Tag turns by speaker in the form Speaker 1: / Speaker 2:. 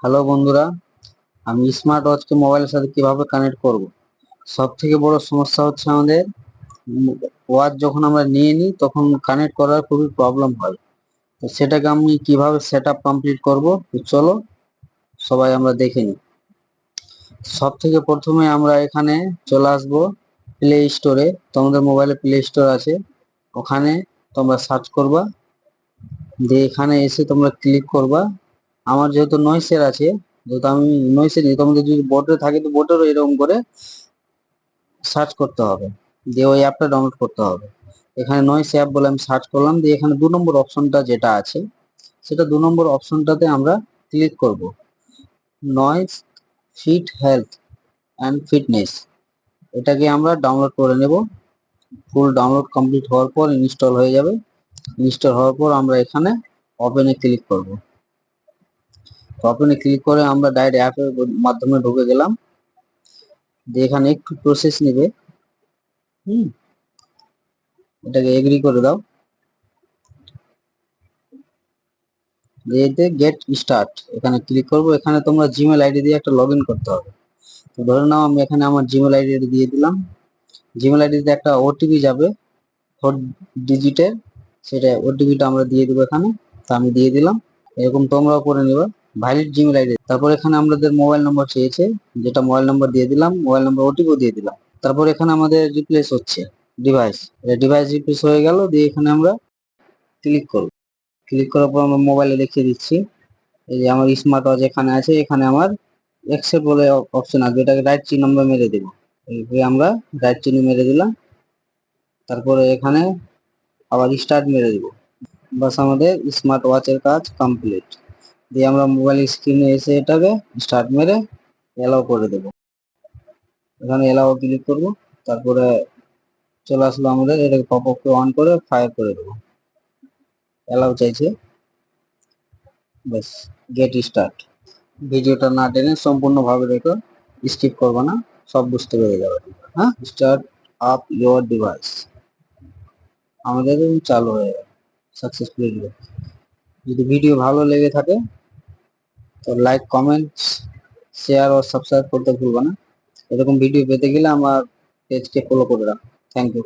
Speaker 1: Hello বন্ধুরা, আমি smart ওয়াচকে মোবাইলের সাথে কিভাবে কানেক্ট করব। সব থেকে বড় সমস্যা হচ্ছে আমাদের ওয়াচ যখন আমরা নিয়ে নিই তখন কানেক্ট করার খুবই প্রবলেম হয়। তো সেটাকে আমি কিভাবে সেট আপ কমপ্লিট করবো, তো চলো সবাই আমরা দেখে নিই। সব থেকে প্রথমে আমরা এখানে চলে আসবো প্লে স্টোরে। তোমাদের মোবাইলে প্লে স্টোর আছে, ওখানে তোমরা সার্চ করবা, দিয়ে এখানে এসে তোমরা ক্লিক করবা। আমার যেহেতু নয়েসের আছে, যেহেতু আমি নয়েসের নিই, তোমাদের যদি বোর্ডে থাকে তো বোর্ডেরও এরকম করে সার্চ করতে হবে, দিয়ে ওই অ্যাপটা ডাউনলোড করতে হবে। এখানে নয়েস অ্যাপ বলে আমি সার্চ করলাম, দিয়ে এখানে 2 নম্বর অপশনটা যেটা আছে সেটা 2 নম্বর অপশনটাতে আমরা ক্লিক করব, noise fit health and fitness. এটাকে আমরা ডাউনলোড করে নেব। ফুল ডাউনলোড কমপ্লিট হওয়ার পর ইনস্টল হয়ে যাবে। ইনস্টল হওয়ার পর আমরা এখানে ওপেনে ক্লিক করব। ওপেনে ক্লিক করে আমরা ডাইরেক্ট অ্যাপের মাধ্যমে ঢুকে গেলাম। দিয়ে এখানে একটু প্রসেস নেবে, এটাকে এগ্রি করে দাও। এতে গেট স্টার্ট এখানে ক্লিক করব। এখানে তোমরা জিমেল আইডি দিয়ে একটা লগ ইন করতে হবে। তো ধরে নাও আমি এখানে আমার জিমেল আইডি দিয়ে দিলাম। জিমেল আইডিতে একটা ওটিপি যাবে 4 ডিজিটের, সেটা ওটিপিটা আমরা দিয়ে দেবো এখানে। তো আমি দিয়ে দিলাম, এরকম তোমরাও করে নিবা ভ্যালিড জিমেল আইডি। তারপর এখানে আমাদের মোবাইল নম্বর চেয়েছে, যেটা মোবাইল নম্বর দিয়ে দিলাম, মোবাইল নম্বর ওটিপিও দিয়ে দিলাম। তারপর এখানে আমাদের রিপ্লেস হচ্ছে ডিভাইস, ডিভাইস রিপ্লেস হয়ে গেল। দিয়ে এখানে আমরা ক্লিক করব। ক্লিক করার পর আমরা মোবাইলে দেখিয়ে দিচ্ছি, এই যে আমার স্মার্ট ওয়াচ এখানে আছে, এখানে আমার অ্যাকসেপ্ট বলে অপশন আসবে, এটাকে রাইট চিহ্ন আমরা মেরে দেবো। এইভাবে আমরা রাইট চিহ্ন মেরে দিলাম। তারপরে এখানে আবার স্টার্ট মেরে দিব। বাস আমাদের স্মার্ট ওয়াচের কাজ কমপ্লিট। দিয়ে আমরা মোবাইল স্ক্রিনে এসে এটাকে স্টার্ট মেরে এলাও করে দেব। এখানে এলাও ক্লিক করব। তারপরে চলে আসলো আমাদের, এটাকে পপ আপকে অন করে ফায়ার করে দেবো। এলাও চাইছে, বাস গেট স্টার্ট। ভিডিওটা না টেনে সম্পূর্ণভাবে দেখো, স্কিপ করবে না, সব বুঝতে পেরে যাবে। হ্যাঁ, স্টার্ট আপ ইউর ডিভাইস আমাদের চালু হয়ে গেল সাকসেসফুলি। যদি ভিডিও ভালো লেগে থাকে তো লাইক, কমেন্ট, শেয়ার ও সাবস্ক্রাইব করতে ভুলবে না। এরকম ভিডিও পেতে গেলে আমার পেজকে ফলো করে রাখো। Thank you.